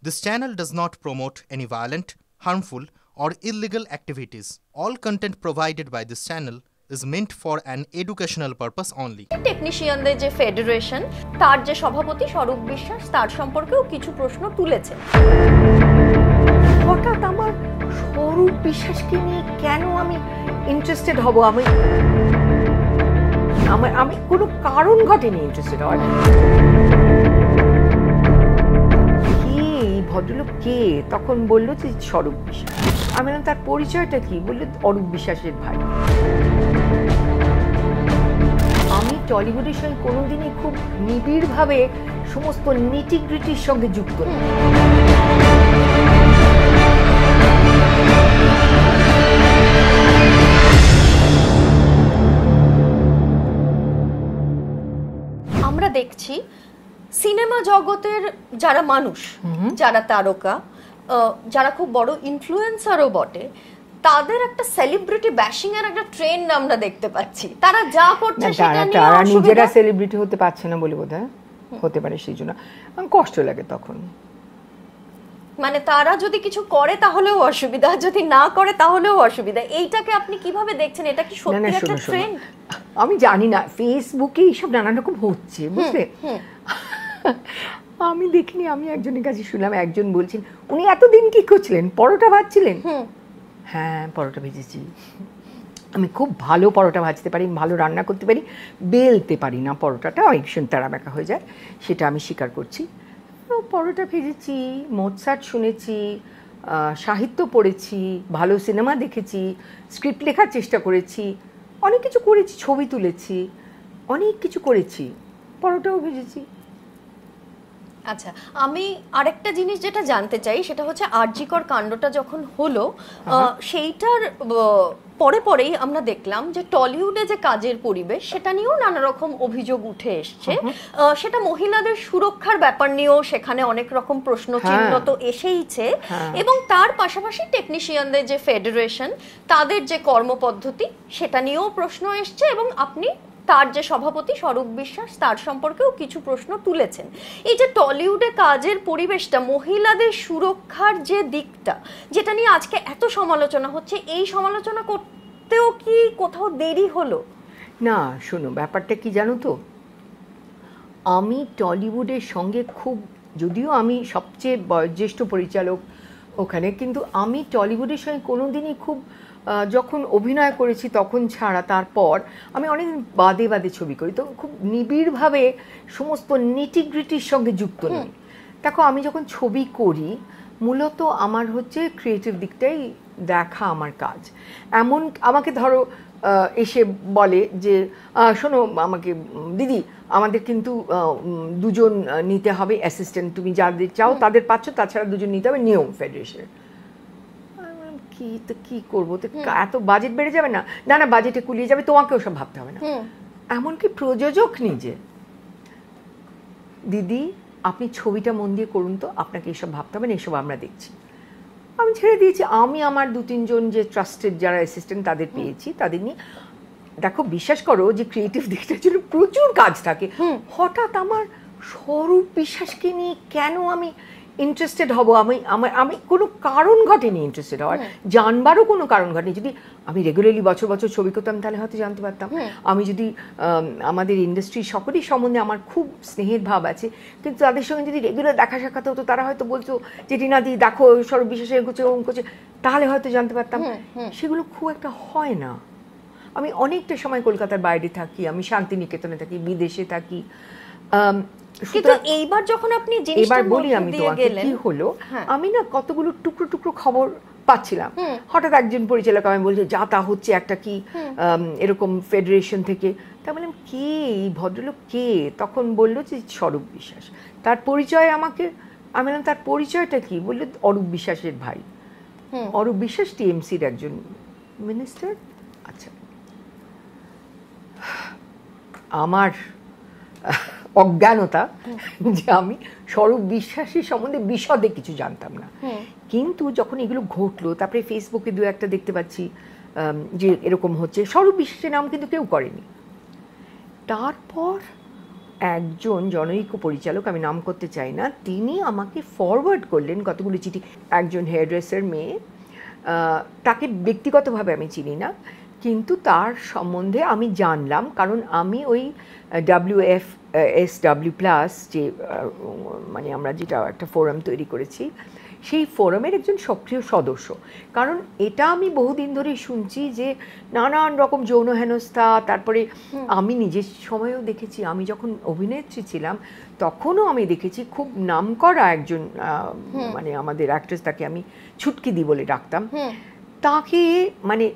This channel does not promote any violent, harmful, or illegal activities. All content provided by this channel is meant for an educational purpose only. টেকনিশিয়ানদের যে federation তার যে সভাপতি স্বরূপ বিশ্বাস তার সম্পর্কেও কিছু প্রশ্ন তুলেছেন। হঠাৎ আমার স্বরূপ বিশ্বাসকে নিয়ে কেন আমি ইন্টারেস্টেড হব? আমি কোনো কারণ ঘটেনি ইন্টারেস্টেড হওয়ার। কে ভদ্রলোক কে? তখন বললো যে স্বরূপ বিশ্বাস। আমি বললাম তার পরিচয়টা কি? বললো অরূপ বিশ্বাসের ভাই। আমি টলিউডের সঙ্গে কোনোদিনই খুব নিবিড়ভাবে সমস্ত নিটিগ্রিটির সঙ্গে যুক্ত নই। আমরা দেখছি সিনেমা জগতের যারা মানুষ, যারা তারকা, যারা খুব বড় ইনফ্লুয়েন্সারও বটে, তাদের একটা সেলিব্রিটি ব্যাশিং এর একটা ট্রেন্ড আমরা দেখতে পাচ্ছি। তারা যা করছে সেটা নিয়ে তারা নিজেরা সেলিব্রিটি হতে পারছে না বলে বোধহয় হতে পারে, সেই জন্য কষ্ট লাগে তখন। মানে তারা যদি কিছু করে তাহলেও অসুবিধা, যদি না করে তাহলেও অসুবিধা। এইটাকে আপনি কিভাবে দেখছেন? এটা কি সত্যি একটা ট্রেন্ড? আমি জানি না, ফেসবুকে এইসব নানা রকম হচ্ছে, বুঝলে। আমি দেখিনি, আমি একজনের কাছে শুনলাম, একজন বলছেন উনি এতদিন কি করছিলেন, পরোটা ভাজছিলেন। হ্যাঁ, পরোটা ভেজেছি। আমি খুব ভালো পরোটা ভাজতে পারি, ভালো রান্না করতে পারি, বেলতে পারি না পরোটাটা, অনেক তারা ব্যাকা হয়ে যায়, সেটা আমি স্বীকার করছি। পরোটা ভেজেছি, মোৎসার্ট শুনেছি, সাহিত্য পড়েছি, ভালো সিনেমা দেখেছি, স্ক্রিপ্ট লেখার চেষ্টা করেছি, অনেক কিছু করেছি, ছবি তুলেছি, অনেক কিছু করেছি, পরোটাও ভেজেছি। আচ্ছা, আমি আরেকটা জিনিস যেটা জানতে চাই সেটা হচ্ছে আরজিকর কাণ্ডটা যখন হলো, সেইটার পরেই আমরা দেখলাম যে টলিউডে যে কাজের পরিবেশ সেটা নিয়েও নানা রকম অভিযোগ উঠে এসছে। সেটা মহিলাদের সুরক্ষার ব্যাপার নিয়েও সেখানে অনেক রকম প্রশ্ন চিহ্ন তো এসেইছে, এবং তার পাশাপাশি টেকনিশিয়ানদের যে ফেডারেশন তাদের যে কর্মপদ্ধতি সেটা নিয়েও প্রশ্ন এসছে, এবং আপনি তার যে সভাপতি স্বরূপ বিশ্বাস তার সম্পর্কেও কিছু প্রশ্ন তুলেছেন। এই যে টলিউডে কাজের পরিবেশটা, মহিলাদের সুরক্ষার যে দিকটা, যেটা নিয়ে আজকে এত সমালোচনা হচ্ছে, এই সমালোচনা করতেও কি কোথাও দেরি হলো? না, শোনো, ব্যাপারটা কি জানো তো, আমি টলিউডের সঙ্গে খুব, যদিও আমি সবচেয়ে বয়োজ্যেষ্ঠ পরিচালক ওখানে, কিন্তু আমি টলিউডের সঙ্গে কোনোদিনই খুব, যখন অভিনয় করেছি তখন ছাড়া, তারপর আমি অনেক বাদে ছবি করি, তো খুব নিবিড়ভাবে সমস্ত নিটিগ্রিটির সঙ্গে যুক্ত নই। দেখো, আমি যখন ছবি করি মূলত আমার হচ্ছে ক্রিয়েটিভ দিকটাই দেখা আমার কাজ। এমন আমাকে ধরো এসে বলে যে শোনো আমাকে দিদি, আমাদের কিন্তু দুজন নিতে হবে অ্যাসিস্ট্যান্ট, তুমি যাদের চাও তাদের পাচ্ছ, তাছাড়া দুজন নিতে হবে, নিয়ম ফেডারেশন। কি করবো, তো এত বাজেট বেড়ে যাবে না? না, বাজেটে কুলিয়ে যাবে, তোমাকে ওসব ভাবতে হবে না। এমনকি প্রযোজক নিজে, দিদি আপনি ছবিটা মন দিয়ে করুন তো, আপনাকে এসব ভাবতে হবে না, এসব আমরা দেখছি। আমি ছেড়ে দিয়েছি। আমি আমার 2-3 জন যে ট্রাস্টেড যারা অ্যাসিস্ট্যান্ট তাদের পেয়েছি, তাদের নিয়ে। দেখো, বিশ্বাস করো যে ক্রিয়েটিভ দিকটার জন্য প্রচুর কাজ থাকে। হঠাৎ আমার স্বরূপ বিশ্বাসকে নিয়ে কেন আমি ইন্টারেস্টেড হব? আমি কোনো কারণ ঘটেনি ইন্টারেস্টেড হওয়ার, জানবারও কোনো কারণ ঘটেনি। যদি আমি রেগুলারলি বছর ছবি করতাম তাহলে হয়তো জানতে পারতাম। আমি যদি আমাদের ইন্ডাস্ট্রির সকলের সম্বন্ধে আমার খুব স্নেহের ভাব আছে, কিন্তু তাদের সঙ্গে যদি রেগুলার দেখা সাক্ষাৎ হতো, তারা হয়তো বলতো যে টিনাদি দেখো স্বরূপ বিশ্বাস এরকম করছে, ওরকম করছে, তাহলে হয়তো জানতে পারতাম। সেগুলো খুব একটা হয় না। আমি অনেকটা সময় কলকাতার বাইরে থাকি, আমি শান্তিনিকেতনে থাকি, বিদেশে থাকি। কিন্তু এইবার যখন আপনি এবার বলি আমি তোমাকে কি হলো, আমি না কতগুলো টুকরো খবর পাচ্ছিলাম। হঠাৎ একজন পরিচালক আমি বলছে যা তা হচ্ছে একটা কি এরকম ফেডারেশন থেকে। তা বললাম কে এই ভদ্রলোক কে? তখন বললো যে স্বরূপ বিশ্বাস। তার পরিচয় আমাকে, আমি বললাম তার পরিচয়টা কি? বললো অরূপ বিশ্বাসের ভাই। অরূপ বিশ্বাস টিএমসির একজন মিনিস্টার। আচ্ছা, আমার অজ্ঞানতা যে আমি স্বরূপ বিশ্বাসের সম্বন্ধে বিশদে কিছু জানতাম না। কিন্তু যখন এগুলো ঘটলো, তারপরে ফেসবুকে 2-1টা দেখতে পাচ্ছি যে এরকম হচ্ছে, স্বরূপ বিশ্বাসের নাম কিন্তু কেউ করেনি। তারপর একজন জনৈক পরিচালক, আমি নাম করতে চাই না, তিনি আমাকে ফরওয়ার্ড করলেন কতগুলো চিঠি। একজন হেয়ারড্রেসার মেয়ে, তাকে ব্যক্তিগতভাবে আমি চিনি না, কিন্তু তার সম্বন্ধে আমি জানলাম কারণ আমি ওই WFSW+ যে মানে আমরা যেটা একটা ফোরাম তৈরি করেছি, সেই ফোরামের একজন সক্রিয় সদস্য। কারণ এটা আমি বহুদিন ধরেই শুনছি যে নানান রকম যৌন হেনস্থা, তারপরে আমি নিজের সময়েও দেখেছি, আমি যখন অভিনেত্রী ছিলাম তখনও আমি দেখেছি খুব নামকরা একজন মানে আমাদের অ্যাক্ট্রেস, তাকে আমি ছুটকি দি বলে ডাকতাম, তাকে মানে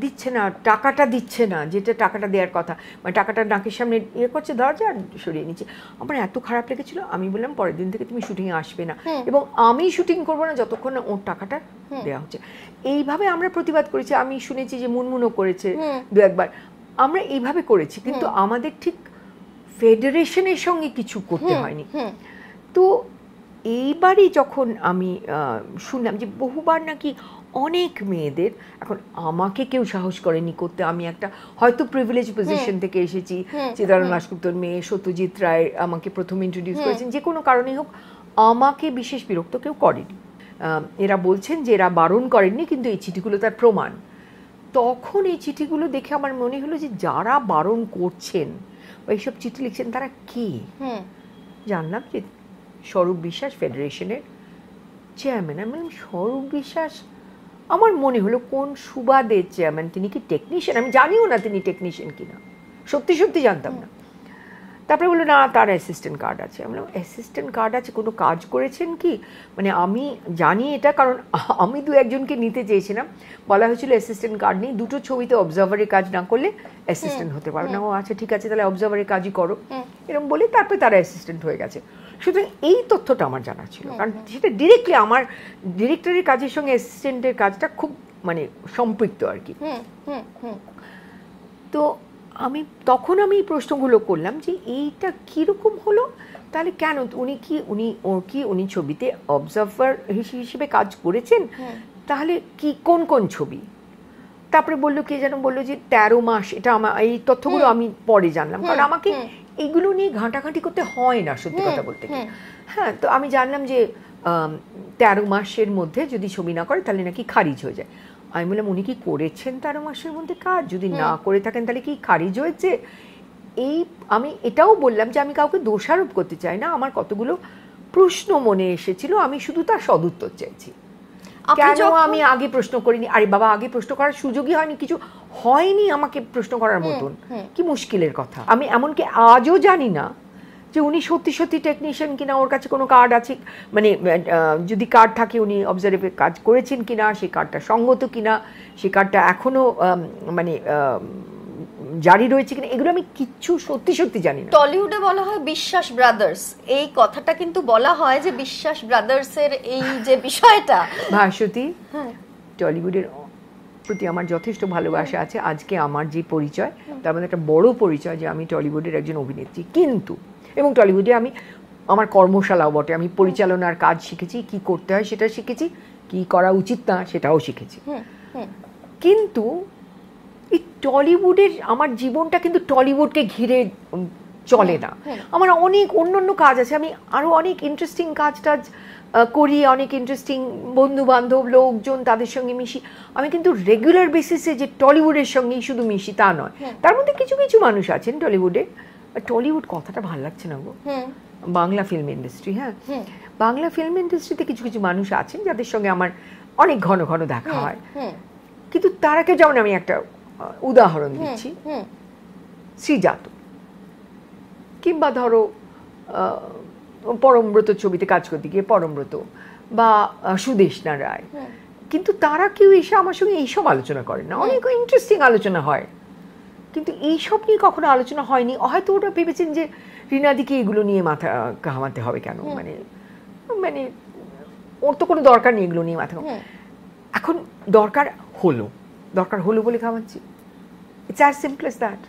দিচ্ছে না, টাকাটা দিচ্ছে না, যেটা টাকাটা দেওয়ার কথা, মানে টাকাটা নাকের সামনে ইয়ে করছে, দরজা সরিয়ে নিচ্ছে। আমার এত খারাপ লেগেছিল, আমি বললাম পরের দিন থেকে তুমি শুটিংয়ে আসবে না, এবং আমি শুটিং করবো না যতক্ষণ না ওর টাকাটা দেওয়া হচ্ছে। এইভাবে আমরা প্রতিবাদ করেছি। আমি শুনেছি যে মুনমুনও করেছে দু একবার, আমরা এইভাবে করেছি, কিন্তু আমাদের ঠিক ফেডারেশনের সঙ্গে কিছু করতে হয়নি। তো এইবারই যখন আমি শুনলাম যে বহুবার নাকি অনেক মেয়েদের, এখন আমাকে কেউ সাহস করেনি করতে, আমি একটা হয়তো প্রিভিলেজ পজিশন থেকে এসেছি, চিত্রায়ন দাশগুপ্তর মেয়ে, সত্যজিৎ রায় আমাকে প্রথম ইন্ট্রোডিউস করেছেন, যে কোনো কারণেই হোক আমাকে বিশেষ বিরক্ত কেউ করেনি। এরা বলছেন যে এরা বারণ করেননি, কিন্তু এই চিঠিগুলো তার প্রমাণ। তখন এই চিঠিগুলো দেখে আমার মনে হলো যে যারা বারণ করছেন বা এইসব চিঠি লিখছেন তারা কে। জানলাম যে স্বরূপ বিশ্বাস ফেডারেশনের চেয়ারম্যান। আমি বললাম স্বরূপ বিশ্বাস, আমার মনে হলো কোন সুবাদের চেয়ারম্যান, তিনি কি টেকনিশিয়ান? আমি জানিও না তিনি টেকনিশিয়ান কিনা, সত্যি সত্যি জানতাম না। তারপরে বললো না তার অ্যাসিস্ট্যান্ট কার্ড আছে। আমি বললাম অ্যাসিস্ট্যান্ট কার্ড আছে, কোনো কাজ করেছেন কি? মানে আমি জানি এটা, কারণ আমি দু একজনকে নিতে চেয়েছিলাম, বলা হয়েছিল অ্যাসিস্ট্যান্ট কার্ড নেই, দুটো ছবিতে অবজারভারের কাজ না করলে অ্যাসিস্ট্যান্ট হতে পারবে না। ও আচ্ছা ঠিক আছে, তাহলে অবজারভারের কাজই করো, এরকম বলে তারপরে তারা অ্যাসিস্ট্যান্ট হয়ে গেছে। সুতরাং এই তথ্যটা আমার জানা ছিল, কারণ সেটা ডিরেক্টলি আমার ডিরেক্টরের কাজের সঙ্গে অ্যাসিস্ট্যান্টের কাজটা খুব মানে সম্পৃক্ত আর কি। তো তখন আমি এই প্রশ্নগুলো করলাম যে এইটা কীরকম হলো, তাহলে কেন উনি ছবিতে অবজারভার হিসেবে কাজ করেছেন, তাহলে কি কোন কোন ছবি? তারপরে বললো কে যেন বললো যে 13 মাস, এটা এই তথ্যগুলো আমি পরে জানলাম, কারণ আমাকে এইগুলো নিয়ে ঘাঁটাঘাঁটি করতে হয় না সত্যি কথা বলতে। হ্যাঁ, তো আমি জানলাম যে 13 মাসের মধ্যে যদি ছবি না করে তাহলে নাকি খারিজ হয়ে যায়। আমি বললাম উনি কি করেছেন 13 মাসের মধ্যে কাজ? যদি না করে থাকেন তাহলে কি খারিজ হয়েছে? আমি এটাও বললাম যে আমি কাউকে দোষারোপ করতে চাই না, আমার কতগুলো প্রশ্ন মনে এসেছিল, আমি শুধু তার সদুত্তর চাইছি। কেন আমি আগে প্রশ্ন করিনি? আরে বাবা, আগে প্রশ্ন করার সুযোগই হয়নি, কিছু হয়নি আমাকে প্রশ্ন করার মতন, কি মুশকিলের কথা। আমি এমনকি আজও জানি না যে উনি সত্যি সত্যি টেকনিশিয়ান কিনা, ওর কাছে কোনো কার্ড আছে, মানে যদি কার্ড থাকে উনি অবজারভে কাজ করেছেন কিনা, সেই কার্ডটা সঙ্গত কিনা, সেই কার্ডটা এখনো মানে জারি রয়েছে কিনা, এগুলো আমি কিচ্ছু সত্যি সত্যি জানি না। টলিউডে বলা হয় বিশ্বাস ব্রাদার্স, এই কথাটা কিন্তু বলা হয় যে বিশ্বাস ব্রাদার্সের এই যে বিষয়টা, ভাস্বতী, টলিউডের প্রতি আমার যথেষ্ট ভালোবাসা আছে। আজকে আমার যে পরিচয়, তার মধ্যে একটা বড় পরিচয় যে আমি টলিউডের একজন অভিনেত্রী, কিন্তু এবং টলিউডে আমি আমার কর্মশালাও বটে, আমি পরিচালনার কাজ শিখেছি, কি করতে হয় সেটা শিখেছি, কি করা উচিত না সেটাও শিখেছি। কিন্তু এই টলিউডের আমার জীবনটা কিন্তু টলিউডকে ঘিরে চলে না। আমার অনেক অন্য কাজ আছে, আমি আরও অনেক ইন্টারেস্টিং কাজ টাজ করি, অনেক ইন্টারেস্টিং বন্ধু বান্ধব লোকজন তাদের সঙ্গে মিশি। আমি কিন্তু রেগুলার বেসিসে যে টলিউডের সঙ্গেই শুধু মিশি তা নয়। তার মধ্যে কিছু কিছু মানুষ আছেন টলিউডে, টলিউড কথাটা ভালো লাগছে না গো, বাংলা ফিল্ম ইন্ডাস্ট্রি। হ্যাঁ, বাংলা ফিল্ম ইন্ডাস্ট্রিতে কিছু কিছু মানুষ আছেন যাদের সঙ্গে আমার অনেক ঘন ঘন দেখা হয়, কিন্তু তারা কেউ, যেমন আমি একটা উদাহরণ দিচ্ছি, শ্রীজাত, কিংবা ধরো পরমব্রত ছবিতে কাজ করতে গিয়ে পরমব্রত বা সুদেষ্ণা রায়, কিন্তু তারা কেউ এসে আমার সঙ্গে এইসব আলোচনা করে না। অনেক ইন্টারেস্টিং আলোচনা হয়, কিন্তু এইসব নিয়ে কখনো আলোচনা হয়নি। হয়তো ওরা ভেবেছেন যে রিনাদিকে এগুলো নিয়ে মাথা ঘামাতে হবে কেন, মানে মানে ওর তো কোনো দরকার নেই এগুলো নিয়ে মাথা। এখন দরকার হলো বলে ঘামাচ্ছি, it's as simple as that.